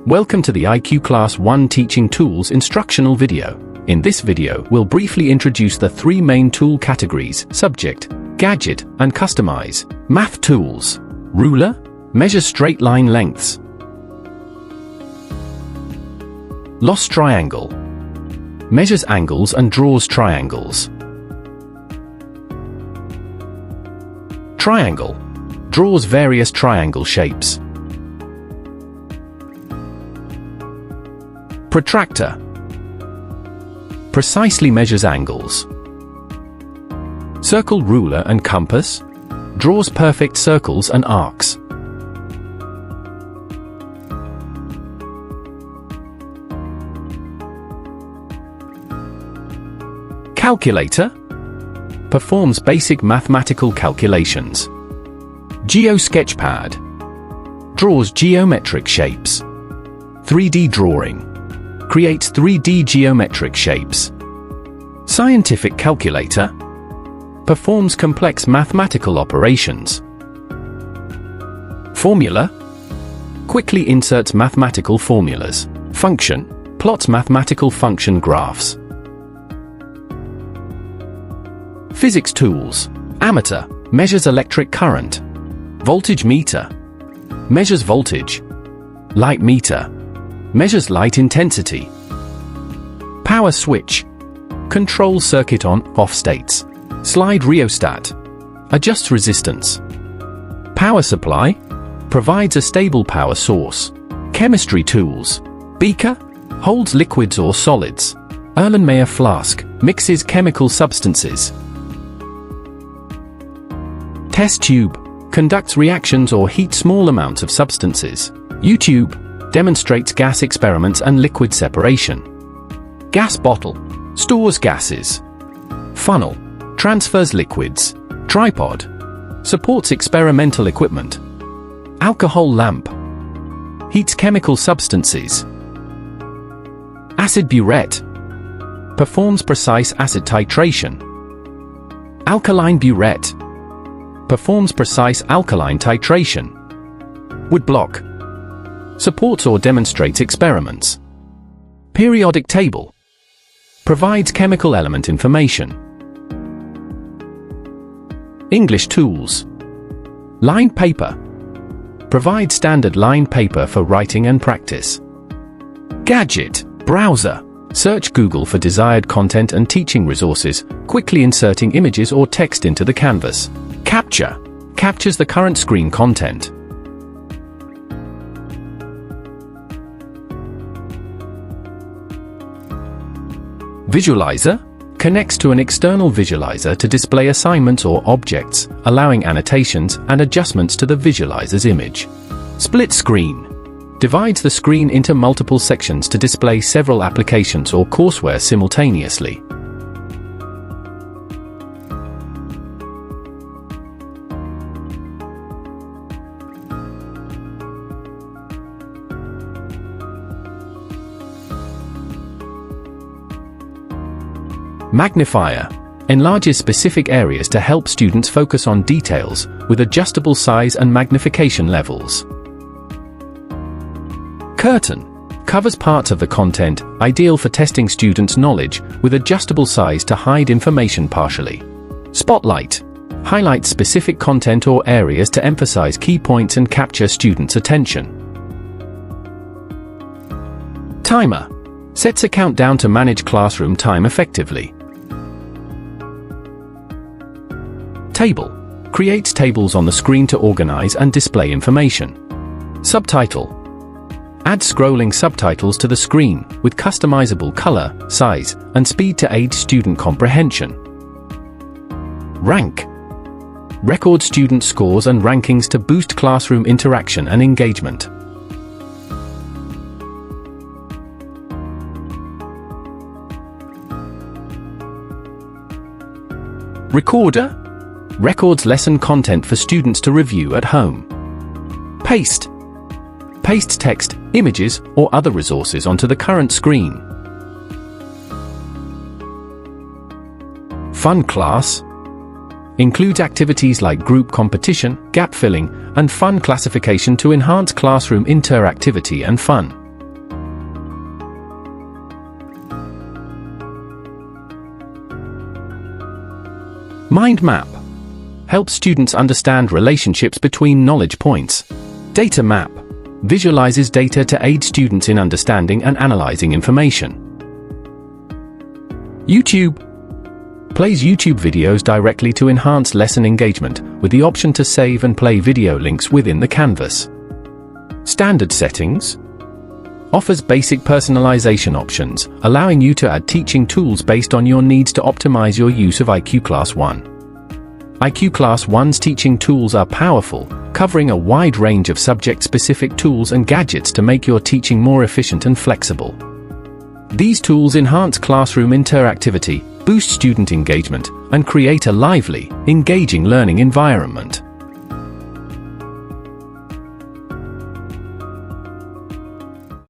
Welcome to the IQClass One Teaching Tools instructional video. In this video, we'll briefly introduce the three main tool categories: subject, gadget, and customize. Math tools. Ruler measures straight line lengths. Loss triangle measures angles and draws triangles. Triangle draws various triangle shapes. Protractor precisely measures angles. Circle, ruler, and compass draws perfect circles and arcs. Calculator performs basic mathematical calculations. GeoSketchpad draws geometric shapes. 3D drawing creates 3D geometric shapes. Scientific calculator performs complex mathematical operations. Formula quickly inserts mathematical formulas. Function plots mathematical function graphs. Physics tools. Ammeter measures electric current. Voltage meter measures voltage. Light meter measures light intensity. Power switch controls circuit on/off states. Slide rheostat adjusts resistance. Power supply provides a stable power source. Chemistry tools. Beaker holds liquids or solids. Erlenmeyer flask mixes chemical substances. Test tube conducts reactions or heats small amounts of substances. U-tube demonstrates gas experiments and liquid separation. Gas bottle stores gases. Funnel transfers liquids. Tripod supports experimental equipment. Alcohol lamp heats chemical substances. Acid burette performs precise acid titration. Alkaline burette performs precise alkaline titration. Woodblock supports or demonstrates experiments. Periodic table provides chemical element information. English tools. Line paper provides standard line paper for writing and practice. Gadget browser search Google for desired content and teaching resources, quickly inserting images or text into the canvas. Capture captures the current screen content. Visualizer connects to an external visualizer to display assignments or objects, allowing annotations and adjustments to the visualizer's image. Split screen divides the screen into multiple sections to display several applications or courseware simultaneously. Magnifier enlarges specific areas to help students focus on details, with adjustable size and magnification levels. Curtain covers parts of the content, ideal for testing students' knowledge, with adjustable size to hide information partially. Spotlight highlights specific content or areas to emphasize key points and capture students' attention. Timer sets a countdown to manage classroom time effectively. Table creates tables on the screen to organize and display information. Subtitle adds scrolling subtitles to the screen, with customizable color, size, and speed to aid student comprehension. Rank records student scores and rankings to boost classroom interaction and engagement. Recorder records lesson content for students to review at home. Paste pastes text, images, or other resources onto the current screen. Fun class includes activities like group competition, gap filling, and fun classification to enhance classroom interactivity and fun. Mind map helps students understand relationships between knowledge points. Data map visualizes data to aid students in understanding and analyzing information. YouTube plays YouTube videos directly to enhance lesson engagement, with the option to save and play video links within the canvas. Standard settings offers basic personalization options, allowing you to add teaching tools based on your needs to optimize your use of IQClass One. IQClass One's teaching tools are powerful, covering a wide range of subject-specific tools and gadgets to make your teaching more efficient and flexible. These tools enhance classroom interactivity, boost student engagement, and create a lively, engaging learning environment.